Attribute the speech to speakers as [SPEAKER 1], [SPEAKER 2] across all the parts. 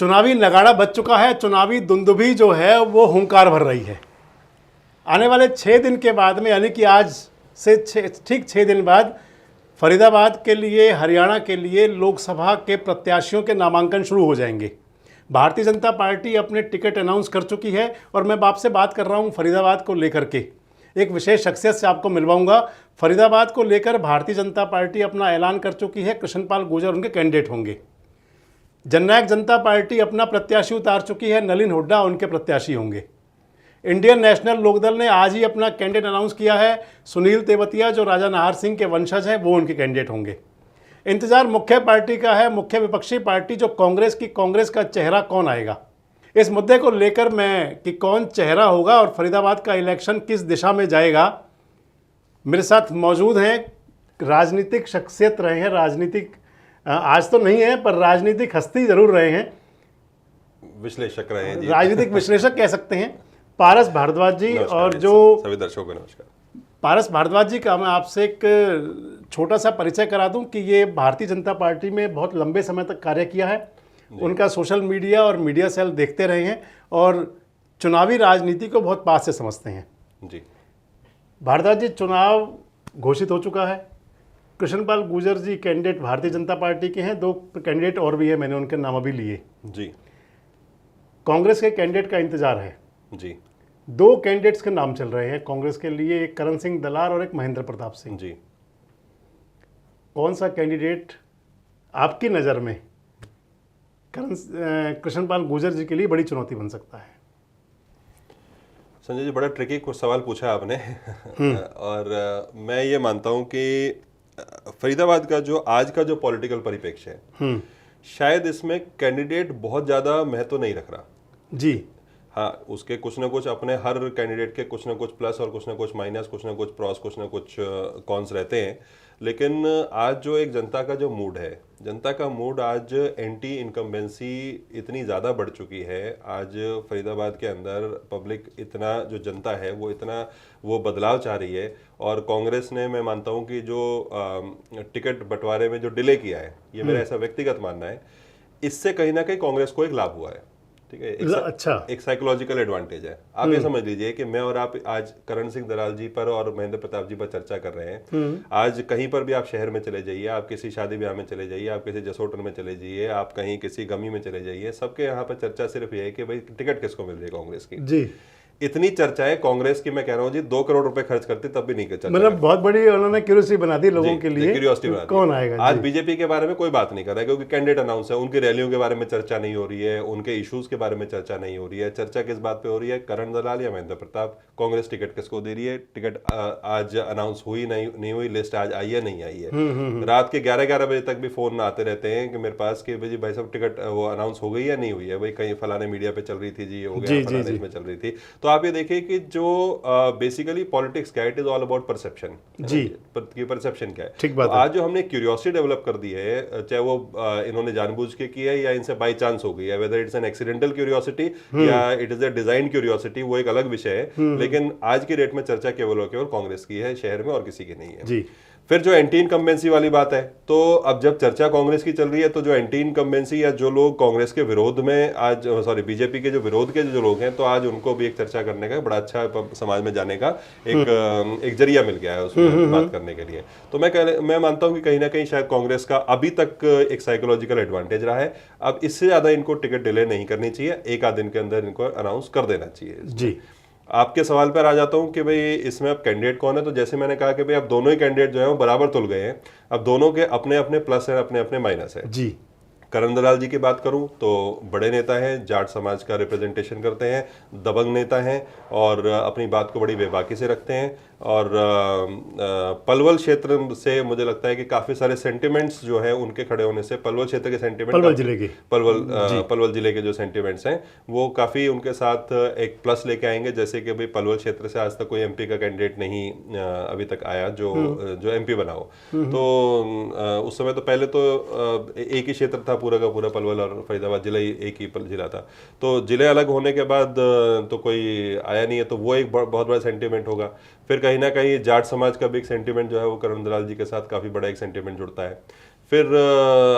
[SPEAKER 1] चुनावी नगाड़ा बज चुका है, चुनावी दुंदुभी जो है वो हुंकार भर रही है। आने वाले 6 दिन के बाद में, यानी कि आज से ठीक 6 दिन बाद फरीदाबाद के लिए, हरियाणा के लिए लोकसभा के प्रत्याशियों के नामांकन शुरू हो जाएंगे। भारतीय जनता पार्टी अपने टिकट अनाउंस कर चुकी है और मैं आपसे बात कर रहा हूं फरीदाबाद को लेकर के। एक विशेष शख्सियत से आपको मिलवाऊंगा। फरीदाबाद को लेकर भारतीय जनता पार्टी अपना ऐलान कर चुकी है, कृष्णपाल गुर्जर उनके कैंडिडेट होंगे। जननायक जनता पार्टी अपना प्रत्याशी उतार चुकी है, नलिन हुड्डा उनके प्रत्याशी होंगे। इंडियन नेशनल लोकदल ने आज ही अपना कैंडिडेट अनाउंस किया है, सुनील तेवतिया जो राजा नाहर सिंह के वंशज हैं वो उनके कैंडिडेट होंगे। इंतजार मुख्य पार्टी का है, मुख्य विपक्षी पार्टी जो कांग्रेस की, कांग्रेस का चेहरा कौन आएगा। इस मुद्दे को लेकर मैं कि कौन चेहरा होगा और फरीदाबाद का इलेक्शन किस दिशा में जाएगा, मेरे साथ मौजूद हैं राजनीतिक शख्सियत रहे हैं, राजनीतिक आज तो नहीं है पर राजनीतिक हस्ती जरूर रहे हैं,
[SPEAKER 2] विश्लेषक रहे हैं जी।
[SPEAKER 1] राजनीतिक विश्लेषक कह सकते हैं, पारस भारद्वाज जी। और जो
[SPEAKER 2] सभी दर्शकों को नमस्कार।
[SPEAKER 1] पारस भारद्वाज जी का मैं आपसे एक छोटा सा परिचय करा दूं कि ये भारतीय जनता पार्टी में बहुत लंबे समय तक कार्य किया है। उनका सोशल मीडिया और मीडिया सेल देखते रहे हैं और चुनावी राजनीति को बहुत पास से समझते हैं
[SPEAKER 2] जी।
[SPEAKER 1] भारद्वाज जी, चुनाव घोषित हो चुका है। कृष्णपाल गुर्जर जी कैंडिडेट भारतीय जनता पार्टी के हैं, 2 कैंडिडेट और भी है, मैंने उनके नाम अभी लिए
[SPEAKER 2] जी।
[SPEAKER 1] कांग्रेस के कैंडिडेट का इंतजार है
[SPEAKER 2] जी।
[SPEAKER 1] 2 कैंडिडेट्स के नाम चल रहे हैं कांग्रेस के लिए, एक करण सिंह दलार और एक महेंद्र प्रताप सिंह
[SPEAKER 2] जी।
[SPEAKER 1] कौन सा कैंडिडेट आपकी नज़र में कृष्णपाल गुर्जर जी के लिए बड़ी चुनौती बन सकता है?
[SPEAKER 2] संजय जी, बड़ा ट्रिकी कुछ सवाल पूछा आपने और मैं ये मानता हूं कि फरीदाबाद का जो आज का जो पॉलिटिकल परिप्रेक्ष्य है, शायद इसमें कैंडिडेट बहुत ज़्यादा महत्व नहीं रख रहा
[SPEAKER 1] जी।
[SPEAKER 2] हाँ, उसके कुछ ना कुछ अपने हर कैंडिडेट के कुछ ना कुछ प्लस और कुछ ना कुछ माइनस, कुछ ना कुछ प्रॉस, कुछ ना कुछ कॉन्स रहते हैं। लेकिन आज जो एक जनता का जो मूड है, जनता का मूड आज एंटी इनकम्बेंसी इतनी ज़्यादा बढ़ चुकी है। आज फरीदाबाद के अंदर पब्लिक इतना, जो जनता है वो इतना वो बदलाव चाह रही है। और कांग्रेस ने, मैं मानता हूँ कि जो टिकट बंटवारे में जो डिले किया है, ये मेरा ऐसा व्यक्तिगत मानना है, इससे कहीं ना कहीं कांग्रेस को एक लाभ हुआ है। ठीक है, एक साइकोलॉजिकल एडवांटेज है। आप ये समझ लीजिए कि मैं और आप आज करण सिंह दलाल जी पर और महेंद्र प्रताप जी पर चर्चा कर रहे हैं। आज कहीं पर भी आप शहर में चले जाइए, आप किसी शादी ब्याह में चले जाइए, आप किसी जसोटन में चले जाइए, आप कहीं किसी गमी में चले जाइए, सबके यहाँ पर चर्चा सिर्फ ये है कि भाई टिकट किसको मिल रही है कांग्रेस की
[SPEAKER 1] जी।
[SPEAKER 2] इतनी चर्चा है कांग्रेस की, मैं कह रहा हूँ जी 2 करोड़ रुपए खर्च करती तब भी नहीं चर्चा,
[SPEAKER 1] मतलब बहुत बड़ी उन्होंने क्यूरियोसिटी बना दी लोगों के लिए,
[SPEAKER 2] क्यूरियोसिटी बना दी।
[SPEAKER 1] कौन आएगा।
[SPEAKER 2] आज बीजेपी के बारे में कोई बात नहीं कर रहा है क्योंकि कैंडिडेट अनाउंस है, उनकी रैलियों के बारे में चर्चा नहीं हो रही है, उनके इश्यूज के बारे में चर्चा नहीं हो रही है। चर्चा किस बात पे हो रही है? करण दलाल या महेंद्र प्रताप, कांग्रेस टिकट किसको दे रही है, टिकट आज अनाउंस हुई नहीं हुई, लिस्ट आज आई है नहीं आई है। रात के 11-11 बजे तक भी फोन आते रहते हैं कि मेरे पास कि भाई साहब टिकट वो अनाउंस हो गई या नहीं हुई है, भाई कहीं फलाने मीडिया पे चल रही थी जी, ये हो गया, फलाने में चल रही थी। तो आप ये देखिए कि जो बेसिकली पॉलिटिक्स क्या है, it is all about perception ji, कि परसेप्शन क्या है। ठीक बात। तो आज जो हमने क्यूरियोसिटी डेवलप कर दी है, चाहे वो इन्होंने जानबूझ के की है या इनसे बाय चांस हो गई है, whether it's an accidental curiosity या it is a design curiosity, वो एक अलग विषय है। लेकिन आज की डेट में चर्चा केवल और केवल कांग्रेस की है शहर में, और किसी की नहीं है जी। फिर जो एंटी इनकम्बेंसी वाली बात है, तो अब जब चर्चा कांग्रेस की चल रही है, तो जो एंटी इनकम्बेंसी या जो लोग कांग्रेस के विरोध में आज, सॉरी बीजेपी के जो विरोध के जो लोग हैं, तो आज उनको भी एक चर्चा करने का बड़ा अच्छा समाज में जाने का एक जरिया मिल गया है उसमें बात करने के लिए। तो मैं मानता हूं कि कहीं ना कहीं शायद कांग्रेस का अभी तक एक साइकोलॉजिकल एडवांटेज रहा है। अब इससे ज्यादा इनको टिकट डिले नहीं करनी चाहिए, 1 आध दिन के अंदर इनको अनाउंस कर देना चाहिए जी। आपके सवाल पर आ जाता हूं कि भाई इसमें अब कैंडिडेट कौन है। तो जैसे मैंने कहा कि भाई अब दोनों ही कैंडिडेट जो है वो बराबर तुल गए हैं। अब दोनों के अपने अपने प्लस है, अपने अपने माइनस है जी। करण दलाल जी की बात करूं तो बड़े नेता हैं, जाट समाज का रिप्रेजेंटेशन करते हैं, दबंग नेता हैं और अपनी बात को बड़ी बेबाकी से रखते हैं। और पलवल क्षेत्र से मुझे लगता है कि काफी सारे सेंटिमेंट्स जो है उनके खड़े होने से, पलवल क्षेत्र के सेंटिमेंट, पलवल जिले के जो सेंटिमेंट्स हैं वो काफी उनके साथ एक प्लस लेके आएंगे। जैसे कि भाई पलवल क्षेत्र से आज तक कोई एमपी का कैंडिडेट नहीं अभी तक आया जो एमपी बना हो। तो उस समय तो पहले तो एक ही क्षेत्र था पूरा का पूरा, पलवल और फरीदाबाद जिला एक ही जिला था। तो जिले अलग होने के बाद तो कोई आया नहीं है, तो वो एक बहुत बड़ा सेंटिमेंट होगा। फिर कहीं ना कहीं जाट समाज का भी एक सेंटिमेंट जो है वो करण दलाल जी के साथ काफी बड़ा एक सेंटिमेंट जुड़ता है। फिर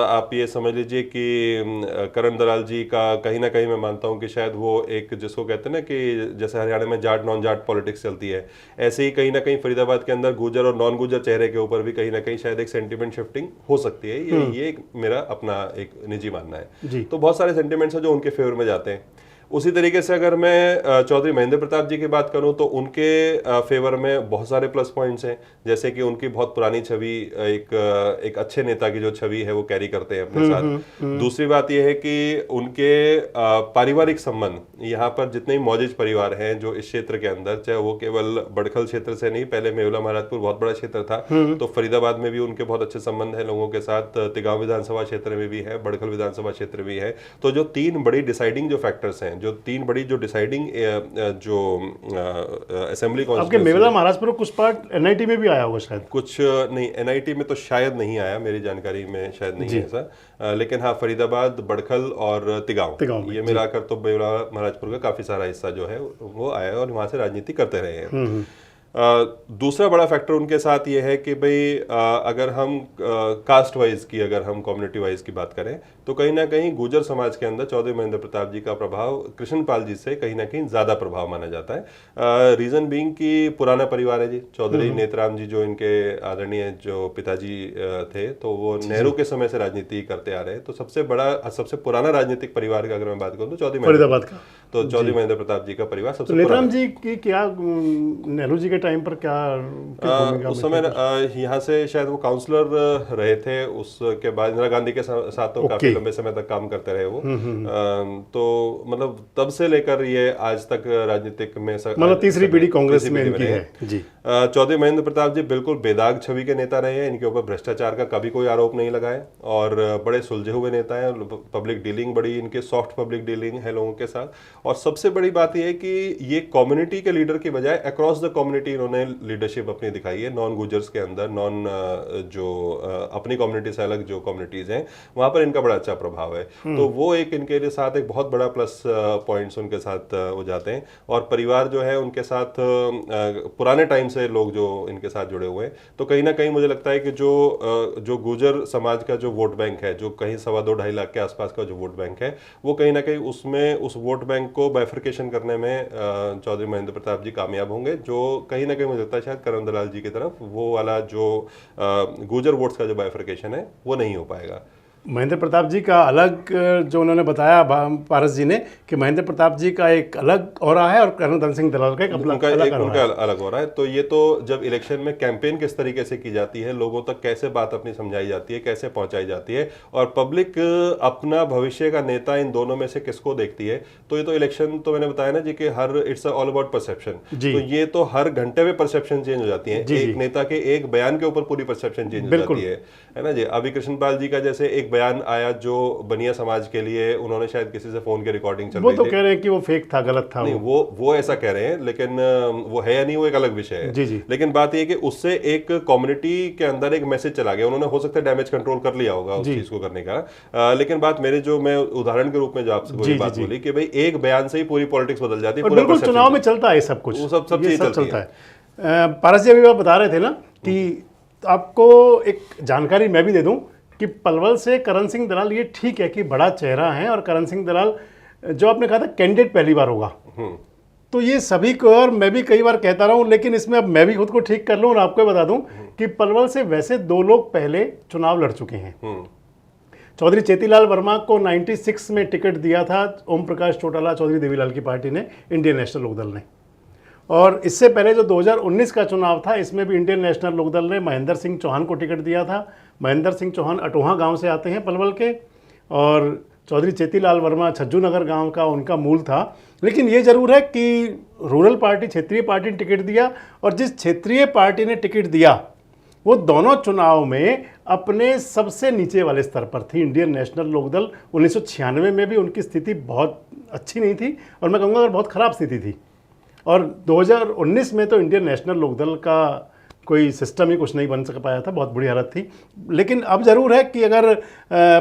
[SPEAKER 2] आप ये समझ लीजिए कि करण दलाल जी का कहीं ना कहीं मैं मानता हूँ कि शायद वो एक जिसको कहते हैं ना कि जैसे हरियाणा में जाट नॉन जाट पॉलिटिक्स चलती है, ऐसे ही कहीं ना कहीं फरीदाबाद के अंदर गुजर और नॉन गुजर चेहरे के ऊपर भी कहीं ना कहीं शायद एक सेंटिमेंट शिफ्टिंग हो सकती है। ये एक मेरा अपना एक निजी मानना है। तो बहुत सारे सेंटिमेंट्स हैं जो उनके फेवर में जाते हैं। उसी तरीके से अगर मैं चौधरी महेंद्र प्रताप जी की बात करूं तो उनके फेवर में बहुत सारे प्लस पॉइंट्स हैं, जैसे कि उनकी बहुत पुरानी छवि, एक अच्छे नेता की जो छवि है वो कैरी करते हैं अपने साथ। दूसरी बात यह है कि उनके पारिवारिक संबंध, यहाँ पर जितने मौजिज परिवार हैं जो इस क्षेत्र के अंदर, चाहे वो केवल बड़खल क्षेत्र से नहीं, पहले मेवला महाराजपुर बहुत बड़ा क्षेत्र था, तो फरीदाबाद में भी उनके बहुत अच्छे संबंध है लोगों के साथ, तिगांव विधानसभा क्षेत्र में भी है, बड़खल विधानसभा क्षेत्र भी है। तो जो तीन बड़ी डिसाइडिंग जो फैक्टर्स हैं, जो तीन बड़ी जो डिसाइडिंग जो असेंबली
[SPEAKER 1] आपके मेवला महाराजपुर कुछ पार्ट एनआईटी में भी आया होगा शायद? कुछ
[SPEAKER 2] नहीं, एनआईटी में तो शायद नहीं आया, मेरी जानकारी में शायद नहीं है ऐसा, लेकिन हाँ फरीदाबाद, बड़खल और तिगांव ये मिलाकर तो मेवला महाराजपुर का काफी सारा हिस्सा जो है वो आया और वहां से राजनीति करते रहे हैं। दूसरा बड़ा फैक्टर उनके साथ ये है कि भाई अगर हम कास्ट वाइज की, अगर हम कम्युनिटी वाइज की बात करें तो कहीं ना कहीं गुर्जर समाज के अंदर चौधरी महेंद्र प्रताप जी का प्रभाव कृष्णपाल जी से कहीं ना कहीं ज्यादा प्रभाव माना जाता है। रीजन बीइंग कि पुराना परिवार है जी, चौधरी नेतराम जी जो इनके आदरणीय जो पिताजी थे, तो वो नेहरू के समय से राजनीति करते आ रहे हैं। तो सबसे पुराना राजनीतिक परिवार का अगर मैं बात करूँ तो चौधरी महेंद्र प्रताप जी का परिवार सबसे।
[SPEAKER 1] नेतराम जी की क्या, नेहरू जी के टाइम पर क्या
[SPEAKER 2] उस समय यहाँ से शायद वो काउंसलर रहे थे, उसके बाद इंदिरा गांधी के साथ तो काफी लंबे समय तक काम करते रहे वो। तो मतलब तब से लेकर ये आज तक राजनीतिक में
[SPEAKER 1] मतलब तीसरी पीढ़ी कांग्रेस में इनकी है जी।
[SPEAKER 2] चौधरी महेंद्र प्रताप जी बिल्कुल बेदाग छवि के नेता रहे हैं, इनके ऊपर भ्रष्टाचार का कभी कोई आरोप नहीं लगाए और बड़े सुलझे हुए नेता हैं। पब्लिक डीलिंग बड़ी इनके सॉफ्ट पब्लिक डीलिंग है लोगों के साथ। और सबसे बड़ी बात यह है कि ये कम्युनिटी के लीडर की बजाय अक्रॉस द कम्युनिटी इन्होंने लीडरशिप अपनी दिखाई है। नॉन गुजर्स के अंदर, नॉन जो अपनी कम्युनिटी से अलग जो कम्युनिटीज हैं वहां पर इनका बड़ा अच्छा प्रभाव है। तो वो एक इनके लिए साथ एक बहुत बड़ा प्लस पॉइंट्स उनके साथ हो जाते हैं। और परिवार जो है उनके साथ पुराने टाइम से लोग जो इनके साथ जुड़े हुए हैं, तो कहीं ना कहीं मुझे लगता है कि जो गुर्जर समाज का जो वोट बैंक है, जो कहीं 2.25-2.5 लाख के आसपास का जो वोट बैंक है, वो कहीं ना कहीं उसमें उस वोट बैंक को बाइफरकेशन करने में चौधरी महेंद्र प्रताप जी कामयाब होंगे। जो कहीं ना कहीं मुझे लगता है शायद करण दलाल जी की तरफ वो वाला जो गुर्जर वोट्स का जो बाइफरकेशन है वो नहीं हो पाएगा।
[SPEAKER 1] महेंद्र प्रताप जी का अलग, जो उन्होंने बताया पारस जी ने, कि महेंद्र प्रताप जी का एक अलग हो रहा है और करण धन सिंह दलाल का
[SPEAKER 2] उनका अलग हो रहा है। तो ये तो जब इलेक्शन में कैंपेन किस तरीके से की जाती है, लोगों तक कैसे बात अपनी समझाई जाती है, कैसे पहुंचाई जाती है, और पब्लिक अपना भविष्य का नेता इन दोनों में से किसको देखती है, तो ये तो इलेक्शन तो मैंने बताया ना जी कि हर इट्स ऑल अबाउट परसेप्शन। तो ये तो हर घंटे में परसेप्शन चेंज हो जाती है। एक नेता के एक बयान के ऊपर पूरी परसेप्शन चेंज हो जाती है ना जी। अभी कृष्णपाल जी का जैसे एक बयान आया जो बनिया समाज के लिए, उन्होंने शायद किसी से फोन के रिकॉर्डिंग चल रही थी,
[SPEAKER 1] वो तो कह रहे हैं कि वो फेक था, गलत था।
[SPEAKER 2] नहीं, वो ऐसा कह रहे हैं, लेकिन वो है या नहीं वो एक अलग विषय है
[SPEAKER 1] जी।
[SPEAKER 2] लेकिन बात ये कि उससे एक कम्युनिटी के अंदर एक मैसेज चला गया। उन्होंने हो सकता है डैमेज कंट्रोल कर लिया होगा उस चीज को करने का, लेकिन बात मैं उदाहरण के रूप में जो आपसे बात बोली कि भाई एक बयान से ही पूरी पॉलिटिक्स बदल जाती है।
[SPEAKER 1] बिल्कुल चुनाव में चलता है सब कुछ,
[SPEAKER 2] सब चीज चलता
[SPEAKER 1] है। पारस जी अभी आप बता रहे थे ना कि आपको एक जानकारी मैं भी दे दूं कि पलवल से करण सिंह दलाल, ये ठीक है कि बड़ा चेहरा है और करण सिंह दलाल जो आपने कहा था कैंडिडेट पहली बार होगा, तो ये सभी को, और मैं भी कई बार कहता रहा हूं, लेकिन इसमें अब मैं भी खुद को ठीक कर लूं और आपको बता दूं कि पलवल से वैसे 2 लोग पहले चुनाव लड़ चुके हैं। चौधरी चेतीलाल वर्मा को 96 में टिकट दिया था ओम प्रकाश चौटाला, चौधरी देवीलाल की पार्टी ने, इंडियन नेशनल लोकदल ने। और इससे पहले जो 2019 का चुनाव था, इसमें भी इंडियन नेशनल लोकदल ने महेंद्र सिंह चौहान को टिकट दिया था। महेंद्र सिंह चौहान अटोहा गांव से आते हैं पलवल के, और चौधरी चेतीलाल वर्मा छज्जू नगर गांव का उनका मूल था। लेकिन ये जरूर है कि रूरल पार्टी, क्षेत्रीय पार्टी ने टिकट दिया, और जिस क्षेत्रीय पार्टी ने टिकट दिया वो दोनों चुनाव में अपने सबसे नीचे वाले स्तर पर थी। इंडियन नेशनल लोकदल 1996 में भी उनकी स्थिति बहुत अच्छी नहीं थी, और मैं कहूँगा बहुत ख़राब स्थिति थी। और 2019 में तो इंडियन नेशनल लोकदल का कोई सिस्टम ही कुछ नहीं बन सक पाया था, बहुत बुरी हालत थी। लेकिन अब ज़रूर है कि अगर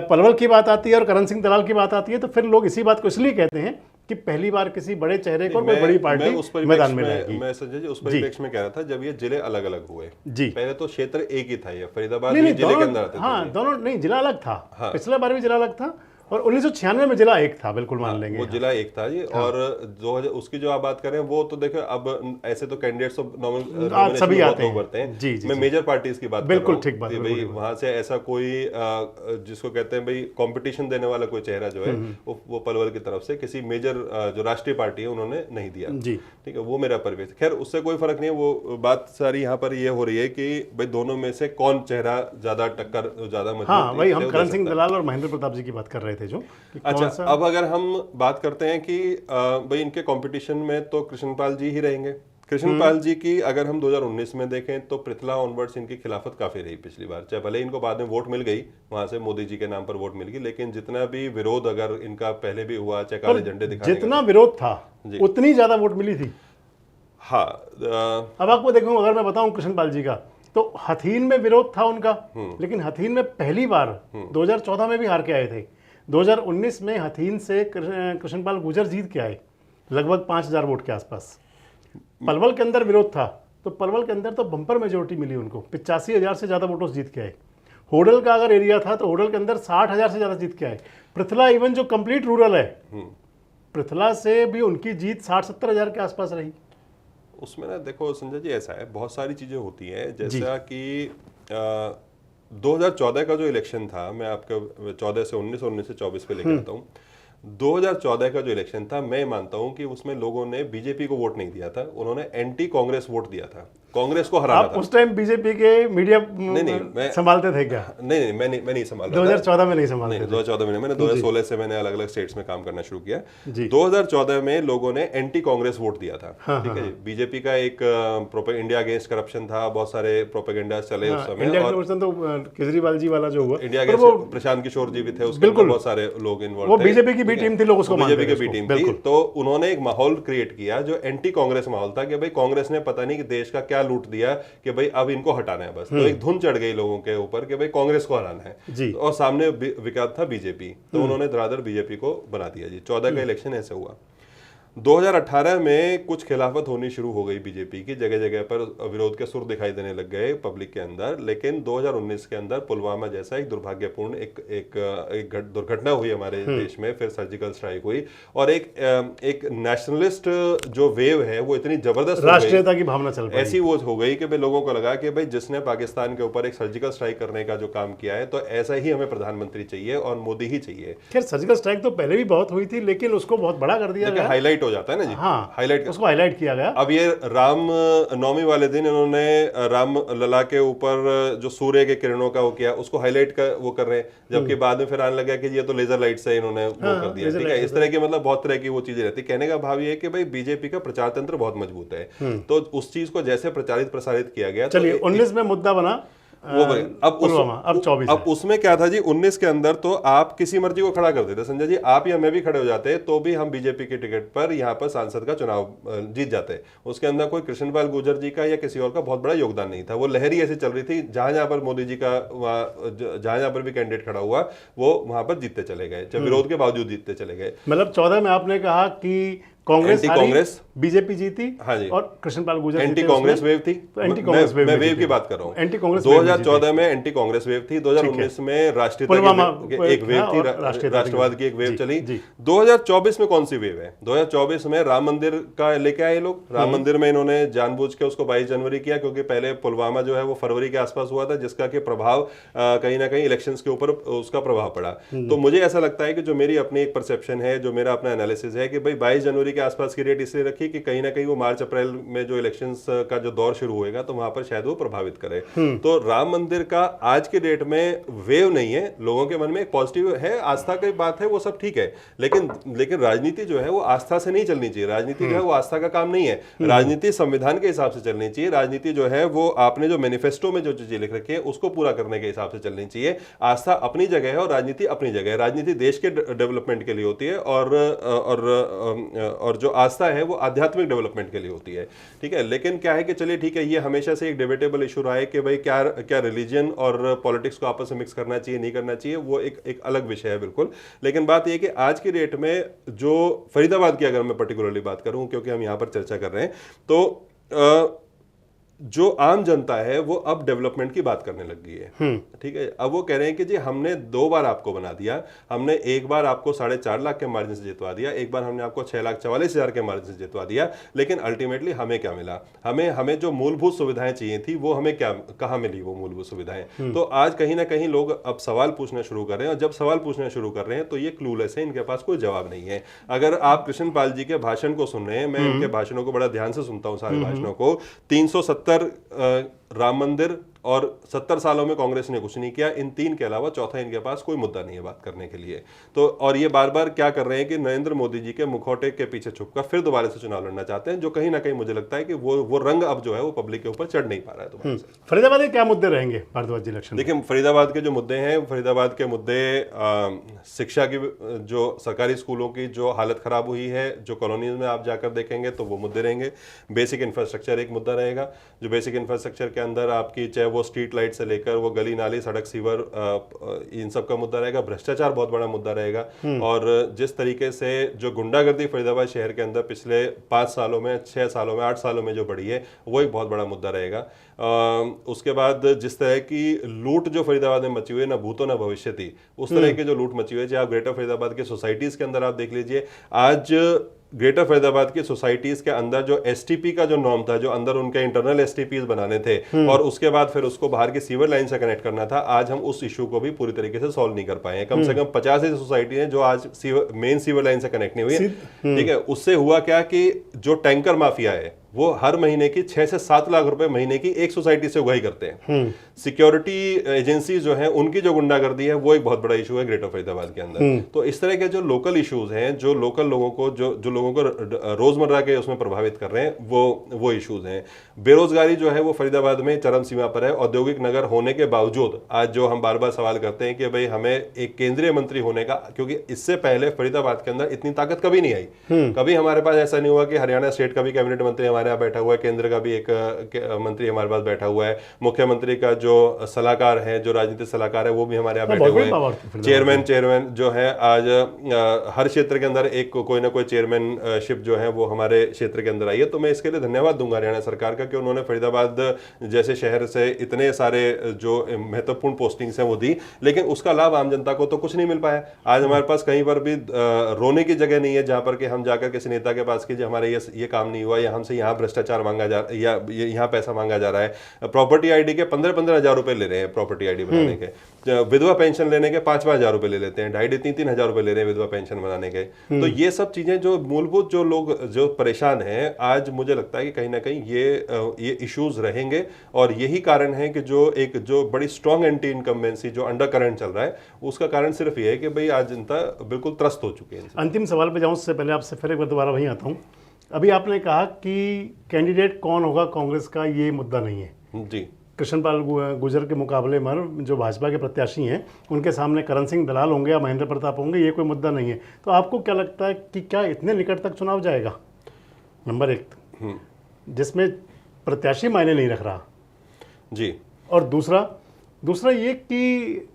[SPEAKER 1] पलवल की बात आती है और करण सिंह दलाल की बात आती है, तो फिर लोग इसी बात को इसलिए कहते हैं कि पहली बार किसी बड़े चेहरे को और
[SPEAKER 2] मैं-
[SPEAKER 1] बड़ी पार्टी
[SPEAKER 2] मैं उस
[SPEAKER 1] मैदान में लाएगी?
[SPEAKER 2] मैं संजय जी उस परिप्रेक्ष्य में कह रहा था जब ये जिले अलग अलग हुए,
[SPEAKER 1] जी।
[SPEAKER 2] पहले तो क्षेत्र एक ही था, ये फरीदाबाद
[SPEAKER 1] नहीं
[SPEAKER 2] भी
[SPEAKER 1] नहीं,
[SPEAKER 2] जिले के
[SPEAKER 1] दोनों,
[SPEAKER 2] अंदर आते
[SPEAKER 1] हाँ
[SPEAKER 2] थे।
[SPEAKER 1] दोनों नहीं, जिला अलग था।
[SPEAKER 2] हाँ।
[SPEAKER 1] पिछला बार भी जिला अलग था और 1996 में जिला एक था, बिल्कुल मान लेंगे।
[SPEAKER 2] वो जिला एक था जी। और 2000 उसकी जो आप बात करें वो तो देखो, अब ऐसे तो कैंडिडेट्स
[SPEAKER 1] आज सभी आते हैं।
[SPEAKER 2] उभरते हैं।
[SPEAKER 1] जी, जी,
[SPEAKER 2] मैं
[SPEAKER 1] जी।
[SPEAKER 2] मेजर पार्टीज की बात
[SPEAKER 1] बिल्कुल
[SPEAKER 2] कर रहा हूं
[SPEAKER 1] ठीक बात,
[SPEAKER 2] कि
[SPEAKER 1] बिल्कुल
[SPEAKER 2] भाई
[SPEAKER 1] ठीक बात।
[SPEAKER 2] वहां से ऐसा कोई जिसको कहते हैं भाई कंपटीशन देने वाला कोई चेहरा जो है वो पलवल की तरफ से किसी मेजर जो राष्ट्रीय पार्टी है उन्होंने नहीं दिया।
[SPEAKER 1] जी।
[SPEAKER 2] ठीक है, वो मेरा परिवेश। खैर उससे कोई फर्क नहीं है, वो बात सारी यहाँ पर ये हो रही है कि भाई दोनों में से कौन चेहरा ज्यादा टक्कर ज्यादा मजबूत
[SPEAKER 1] हाँ वही, हम
[SPEAKER 2] है, वो
[SPEAKER 1] करण
[SPEAKER 2] दे
[SPEAKER 1] सिंह
[SPEAKER 2] सकता है।
[SPEAKER 1] दलाल और महेंद्र प्रताप जी की बात कर रहे थे जो कि कौन
[SPEAKER 2] अच्छा,
[SPEAKER 1] सा।
[SPEAKER 2] अब अगर हम बात करते हैं कि भाई इनके कंपटीशन में तो कृष्णपाल जी ही रहेंगे। कृष्णपाल जी की अगर हम 2019 में देखें तो पृथला ऑनवर्ड्स इनकी खिलाफत काफी रही पिछली बार, चाहे भले इनको बाद में वोट मिल गई, वहां से मोदी जी के नाम पर वोट मिल गई, लेकिन जितना भी विरोध अगर इनका पहले भी हुआ, चाहे काले झंडे दिखाने
[SPEAKER 1] जितना विरोध था
[SPEAKER 2] जी।
[SPEAKER 1] उतनी ज्यादा वोट मिली थी।
[SPEAKER 2] हाँ
[SPEAKER 1] अब आपको देखूं, अगर मैं बताऊं कृष्णपाल जी का, तो हथीन में विरोध था उनका, लेकिन हथीन में पहली बार 2014 में भी हार के आए थे। 2019 में हथीन से कृष्णपाल गुर्जर जीत के आए लगभग 5000 वोट के आसपास। पलवल के अंदर विरोध था, तो पलवल के अंदर तो बम्पर मेजोरिटी मिली उनको, 85,000 से ज़्यादा वोटों से जीत के आए। होडल का अगर एरिया था तो होडल के अंदर 60,000 से ज़्यादा जीत के आए। पृथला इवन जो कंप्लीट रूरल है, पृथला से भी उनकी जीत 60-70 के आसपास रही।
[SPEAKER 2] उसमें ना देखो संजय जी, ऐसा है बहुत सारी चीजें होती हैं, जैसा कि 2014 का जो इलेक्शन था, मैं आपका 14 से 19 और 19 से 24 पे लेकर आता हूँ। 2014 का जो इलेक्शन था, मैं मानता हूं कि उसमें लोगों ने बीजेपी को वोट नहीं दिया था, उन्होंने एंटी कांग्रेस वोट दिया था, कांग्रेस को हराना
[SPEAKER 1] आप
[SPEAKER 2] था।
[SPEAKER 1] उस टाइम बीजेपी के मीडिया
[SPEAKER 2] मैं
[SPEAKER 1] संभालते थे क्या?
[SPEAKER 2] नहीं, मैं नहीं संभाल रहा था।
[SPEAKER 1] 2014 में नहीं संभालते
[SPEAKER 2] नहीं,
[SPEAKER 1] थे।
[SPEAKER 2] 2014 में मैंने 2016 से मैंने अलग अलग स्टेट्स में काम करना शुरू किया।
[SPEAKER 1] जी।
[SPEAKER 2] 2014 में लोगों ने एंटी कांग्रेस वोट दिया था। ठीक है जी, बीजेपी का एक इंडिया अगेंस्ट करप्शन था, बहुत सारे प्रोपेगेंडा चले उस समय।
[SPEAKER 1] इंडिया
[SPEAKER 2] और
[SPEAKER 1] तो केजरीवाल जी वाला जो हुआ,
[SPEAKER 2] इंडिया
[SPEAKER 1] पर
[SPEAKER 2] अगेंस्ट प्रशांत किशोर जी भी थे, उसके अंदर बहुत सारे लोग इन्वॉल्व
[SPEAKER 1] वो
[SPEAKER 2] थे।
[SPEAKER 1] बीजेपी की भी टीम थी, लोग उसको मानते
[SPEAKER 2] बीजेपी
[SPEAKER 1] थे
[SPEAKER 2] की भी
[SPEAKER 1] उसको,
[SPEAKER 2] टीम थी। तो उन्होंने एक माहौल क्रिएट किया जो एंटी कांग्रेस माहौल था कि भाई कांग्रेस ने पता नहीं कि देश का क्या लूट दिया कि भाई अब इनको हटाना है बस। तो एक धुन चढ़ गई लोगों के ऊपर कि भाई कांग्रेस को हराना है
[SPEAKER 1] जी।
[SPEAKER 2] और सामने विकल्प था बीजेपी, तो उन्होंने धड़ाधड़ बीजेपी को बना दिया जी। 14 का इलेक्शन ऐसे हुआ। 2018 में कुछ खिलाफत होनी शुरू हो गई बीजेपी की, जगह जगह पर विरोध के सुर दिखाई देने लग गए पब्लिक के अंदर। लेकिन 2019 के अंदर पुलवामा जैसा एक दुर्भाग्यपूर्ण एक दुर्घटना हुई हमारे देश में, फिर सर्जिकल स्ट्राइक हुई और एक नेशनलिस्ट जो वेव है वो इतनी जबरदस्त
[SPEAKER 1] राष्ट्रीयता की भावना चल पड़ी।
[SPEAKER 2] ऐसी वो हो गई कि भाई लोगों को लगा कि भाई जिसने पाकिस्तान के ऊपर एक सर्जिकल स्ट्राइक करने का जो काम किया है, तो ऐसा ही हमें प्रधानमंत्री चाहिए और मोदी ही चाहिए।
[SPEAKER 1] खैर सर्जिकल स्ट्राइक तो पहले भी बहुत हुई थी, लेकिन उसको बहुत बड़ा कर दिया गया।
[SPEAKER 2] हाईलाइट हो जाता है ना जी।
[SPEAKER 1] हाँ,
[SPEAKER 2] हाईलाइट
[SPEAKER 1] उसको हाईलाइट किया गया।
[SPEAKER 2] अब ये राम नवमी वाले दिन इन्होंने राम लला के ऊपर जो सूर्य के किरणों का वो किया, उसको हाईलाइट कर वो कर रहे हैं, जबकि बाद में फिर आने लगा कि ये तो लेजर लाइट से इन्होंने वो कर दिया। ठीक है, इस तरह की मतलब बहुत तरह की वो चीजें रहती है। कहने का भाव ये है कि भाई बीजेपी का प्रचार तंत्र बहुत मजबूत है, तो उस चीज को जैसे प्रचारित प्रसारित किया गया।
[SPEAKER 1] चलिए 19 में मुद्दा बना
[SPEAKER 2] वो अब
[SPEAKER 1] पुलवामा, अब 24
[SPEAKER 2] अब उसमें क्या था जी, 19 के अंदर तो आप किसी मर्जी को खड़ा कर देते संजय जी, आप या मैं भी खड़े हो जाते तो भी हम बीजेपी के टिकट पर यहाँ पर सांसद का चुनाव जीत जाते। उसके अंदर कोई कृष्णपाल गुर्जर जी का या किसी और का बहुत बड़ा योगदान नहीं था। वो लहरी ऐसी चल रही थी, जहां जहां पर मोदी जी का जहां जहां पर भी कैंडिडेट खड़ा हुआ वो वहां पर जीतते चले गए, चाहे विरोध के बावजूद जीतते चले गए।
[SPEAKER 1] मतलब 14 में आपने कहा कि कांग्रेस
[SPEAKER 2] कांग्रेस
[SPEAKER 1] बीजेपी जीती।
[SPEAKER 2] हाँ जी।
[SPEAKER 1] और कृष्णपाल गुर्जर
[SPEAKER 2] एंटी कांग्रेस वेव थी,
[SPEAKER 1] तो एंटी कांग्रेस वेव
[SPEAKER 2] मैं वेव की बात कर रहा हूँ।
[SPEAKER 1] एंटी कांग्रेस
[SPEAKER 2] 2014 में एंटी कांग्रेस वेव थी, 2019 में राष्ट्रीयता की एक वेव थी, राष्ट्रवाद की एक वेव चली। 2024 में कौन सी वेव है? 2024 में राम मंदिर का लेके आए लोग। राम मंदिर में इन्होंने जानबूझ के उसको 22 जनवरी किया, क्योंकि पहले पुलवामा जो है वो फरवरी के आसपास हुआ था, जिसका कि प्रभाव कहीं ना कहीं इलेक्शंस के ऊपर उसका प्रभाव पड़ा। तो मुझे ऐसा लगता है कि जो मेरी अपनी एक परसेप्शन है, जो मेरा अपना एनालिसिस है कि भाई 22 जनवरी के आसपास की डेट इसलिए रखी कि कहीं ना कहीं वो मार्च अप्रैल में जो इलेक्शंस का जो दौर शुरू होएगा तो वहां पर शायद वो प्रभावित करे। तो राम मंदिर का आज के डेट में वेव नहीं है, लोगों के मन में एक पॉजिटिव है, आस्था की बात है, वो सब ठीक है। लेकिन राजनीति जो है वो आस्था से नहीं चलनी चाहिए। राजनीति जो है वो आस्था का काम नहीं है। राजनीति संविधान के हिसाब से चलनी चाहिए। राजनीति जो है वो आपने जो मैनिफेस्टो में जो चीजें लिख रखी है उसको पूरा करने के हिसाब से चलनी चाहिए। आस्था अपनी जगह है और राजनीति अपनी जगह है। राजनीति देश के डेवलपमेंट के लिए होती है और जो आस्था है वो आध्यात्मिक डेवलपमेंट के लिए होती है, ठीक है। लेकिन क्या है कि चलिए ठीक है, ये हमेशा से एक डिबेटेबल इशू रहा है कि भाई क्या रिलीजन और पॉलिटिक्स को आपस में मिक्स करना चाहिए नहीं करना चाहिए, वो एक अलग विषय है बिल्कुल। लेकिन बात यह कि आज की डेट में जो फरीदाबाद की अगर मैं पर्टिकुलरली बात करूं, क्योंकि हम यहां पर चर्चा कर रहे हैं, तो जो आम जनता है वो अब डेवलपमेंट की बात करने लग गई है, ठीक है। अब वो कह रहे हैं कि जी हमने 2 बार आपको बना दिया, हमने एक बार आपको 4.5 लाख के मार्जिन से जितवा दिया, एक बार हमने आपको 6,44,000 के मार्जिन से जितवा दिया, लेकिन अल्टीमेटली हमें क्या मिला? हमें जो मूलभूत सुविधाएं चाहिए थी वो हमें कहाँ मिली वो मूलभूत सुविधाएं? तो आज कहीं ना कहीं लोग अब सवाल पूछना शुरू कर रहे हैं, और जब सवाल पूछना शुरू कर रहे हैं तो ये क्लूलेस है, इनके पास कोई जवाब नहीं है। अगर आप कृष्ण पाल जी के भाषण को सुन रहे हैं, मैं इनके भाषणों को बड़ा ध्यान से सुनता हूं, सारे भाषणों को, 370 राम मंदिर और 70 सालों में कांग्रेस ने कुछ नहीं किया, इन 3 के अलावा चौथा इनके पास कोई मुद्दा नहीं है बात करने के लिए। तो और ये बार बार क्या कर रहे हैं कि नरेंद्र मोदी जी के मुखौटे के पीछे छुपकर फिर दोबारा से चुनाव लड़ना चाहते हैं, जो कहीं ना कहीं मुझे लगता है कि वो रंग अब जो है वो पब्लिक के ऊपर चढ़ नहीं पा रहा है दोबारा से।
[SPEAKER 1] फरीदाबाद के क्या मुद्दे रहेंगे भारद्वाज जी इलेक्शन?
[SPEAKER 2] देखिए, फरीदाबाद के जो मुद्दे हैं, फरीदाबाद के मुद्दे शिक्षा की, जो सरकारी स्कूलों की जो हालत खराब हुई है, जो कॉलोनीज में आप जाकर देखेंगे तो वो मुद्दे रहेंगे। बेसिक इंफ्रास्ट्रक्चर एक मुद्दा रहेगा, जो बेसिक इंफ्रास्ट्रक्चर के अंदर आपकी चाहे वो स्ट्रीट लाइट से लेकर वो गली नाली सड़क सीवर, इन सब का मुद्दा रहेगा। भ्रष्टाचार बहुत बड़ा मुद्दा रहेगा, और जिस तरीके से जो गुंडागर्दी फरीदाबाद शहर के अंदर पिछले 5 सालों में, 6 सालों में, 8 सालों में जो बढ़ी है, वो एक बहुत बड़ा मुद्दा रहेगा। उसके बाद जिस तरह की लूट जो फरीदाबाद में मची हुई है, ना भूतो ना भविष्य थी, उस तरह की जो लूट मची हुई है, चाहे आप ग्रेटर फरीदाबाद के सोसाइटीज के अंदर आप देख लीजिए, आज ग्रेटर फरीदाबाद की सोसाइटीज के अंदर जो एसटीपी का जो नॉर्म था, जो अंदर उनके इंटरनल एसटीपीज बनाने थे और उसके बाद फिर उसको बाहर की सीवर लाइन से कनेक्ट करना था, आज हम उस इशू को भी पूरी तरीके से सॉल्व नहीं कर पाए हैं। कम से कम 50 ऐसी सोसाइटी हैं जो आज मेन सीवर लाइन से कनेक्ट नहीं हुई है, ठीक है। उससे हुआ क्या कि जो टैंकर माफिया है वो हर महीने की 6 से 7 लाख रुपए महीने की एक सोसाइटी से उगाही करते हैं। सिक्योरिटी एजेंसी जो हैं उनकी जो गुंडागर्दी है वो एक बहुत बड़ा इशू है ग्रेटर फरीदाबाद के अंदर। तो इस तरह के जो लोकल इश्यूज हैं, जो लोकल लोगों को जो लोगों को रोजमर्रा के उसमें प्रभावित कर रहे हैं, वो इश्यूज हैं। बेरोजगारी जो है वो फरीदाबाद में चरम सीमा पर है। औद्योगिक नगर होने के बावजूद आज जो हम बार बार सवाल करते हैं कि भाई हमें एक केंद्रीय मंत्री होने का, क्योंकि इससे पहले फरीदाबाद के अंदर इतनी ताकत कभी नहीं आई। कभी हमारे पास ऐसा नहीं हुआ कि हरियाणा स्टेट का भी कैबिनेट मंत्री हमारे यहाँ बैठा हुआ है, केंद्र का भी एक मंत्री हमारे पास बैठा हुआ है, मुख्यमंत्री का जो सलाहकार है, जो राजनीतिक सलाहकार है, वो भी हमारे यहाँ बैठे हुए हैं। चेयरमैन जो है, आज हर क्षेत्र के अंदर एक कोई ना कोई चेयरमैनशिप जो है वो हमारे क्षेत्र के अंदर आई है। तो मैं इसके लिए धन्यवाद दूंगा हरियाणा सरकार का कि उन्होंने फरीदाबाद जैसे शहर से इतने सारे जो महत्वपूर्ण पोस्टिंग्स हैं वो दी, लेकिन उसका लाभ आम जनता को तो कुछ नहीं मिल पाया। आज हमारे पास कहीं पर भी रोने की जगह नहीं है जहां पर कि हम जाकर किसी नेता के पास कि हमारे ये काम नहीं हुआ, या हमसे यहाँ भ्रष्टाचार मांगा जा, या यहाँ पैसा मांगा जा रहा है। प्रॉपर्टी आईडी के 15-15 हजार रुपए ले रहे हैं प्रॉपर्टी आईडी बनाने के, विधवा पेंशन लेने के 5-5 हजार रुपए ले लेते हैं, 2.5-3 हजार रुपए ले रहे हैं विधवा पेंशन बनाने के। तो ये सब चीजें जो मूलभूत जो लोग जो परेशान हैं, आज मुझे लगता है कि कहीं ना कहीं ये इश्यूज रहेंगे, और यही कारण है कि जो बड़ी स्ट्रॉन्ग एंटी इनकम्बेंसी जो अंडर करंट चल रहा है, उसका कारण सिर्फ ये है कि भाई आज जनता बिल्कुल त्रस्त हो चुकी है।
[SPEAKER 1] अंतिम सवाल पे जाऊं उससे पहले आपसे फिर एक बार दोबारा वहीं आता हूं। अभी आपने कहा कि कैंडिडेट कौन होगा कांग्रेस का ये मुद्दा नहीं है
[SPEAKER 2] जी।
[SPEAKER 1] कृष्णपाल गुर्जर के मुकाबले में जो भाजपा के प्रत्याशी हैं उनके सामने करण सिंह दलाल होंगे या महेंद्र प्रताप होंगे, ये कोई मुद्दा नहीं है। तो आपको क्या लगता है कि क्या इतने निकट तक चुनाव जाएगा? नंबर 1, जिसमें प्रत्याशी मायने नहीं रख रहा
[SPEAKER 2] जी,
[SPEAKER 1] और दूसरा ये कि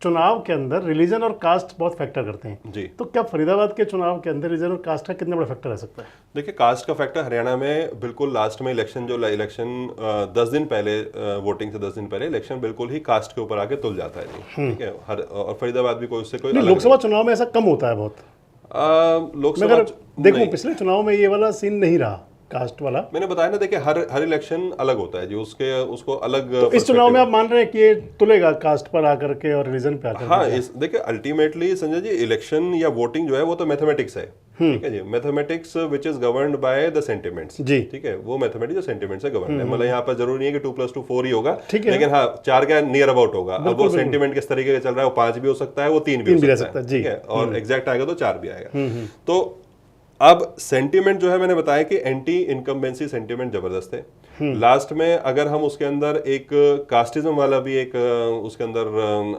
[SPEAKER 1] चुनाव के अंदर रिलीजन और कास्ट बहुत फैक्टर करते हैं
[SPEAKER 2] जी।
[SPEAKER 1] तो क्या फरीदाबाद के चुनाव के अंदर रिलीजन और कास्ट का कितना बड़ा फैक्टर रह सकता है?
[SPEAKER 2] देखिए, कास्ट का फैक्टर हरियाणा में बिल्कुल लास्ट में इलेक्शन 10 दिन पहले, वोटिंग से 10 दिन पहले इलेक्शन बिल्कुल ही कास्ट के ऊपर आके तुल जाता है जी, ठीक है। और फरीदाबाद भी उससे कोई
[SPEAKER 1] लोकसभा चुनाव में ऐसा कम होता है बहुत।
[SPEAKER 2] लोकसभा
[SPEAKER 1] देखो पिछले चुनाव में ये वाला सीन नहीं रहा कास्ट वाला।
[SPEAKER 2] मैंने बताया ना, देखिए हर इलेक्शन अलग होता है जी, उसको अलग।
[SPEAKER 1] तो इस चुनाव में आप मान रहे हैं कि ये तुलेगा कास्ट पर आकर के और रिलीजन पे आकर?
[SPEAKER 2] हाँ, देखिए अल्टीमेटली संजय जी, इलेक्शन या वोटिंग जो है वो तो मैथमेटिक्स है, ठीक है जी। Mathematics which is governed by the sentiments ji, ठीक है। वो मैथमेटिक्स जो सेंटिमेंट से गवर्न है, मतलब यहाँ पर जरूरी नहीं है कि 2+2 4 ही होगा, लेकिन हाँ 4 का नियर अबाउट होगा। अब वो सेंटिमेंट किस तरीके का चल रहा है, वो 5 भी हो सकता है, वो 3 भी हो सकता है, ठीक है, और एग्जैक्ट आएगा तो 4 भी आएगा। तो अब सेंटीमेंट जो है, मैंने बताया कि एंटी इनकम्बेंसी सेंटीमेंट जबरदस्त है। लास्ट में अगर हम उसके अंदर एक कास्टिज्म वाला भी एक उसके अंदर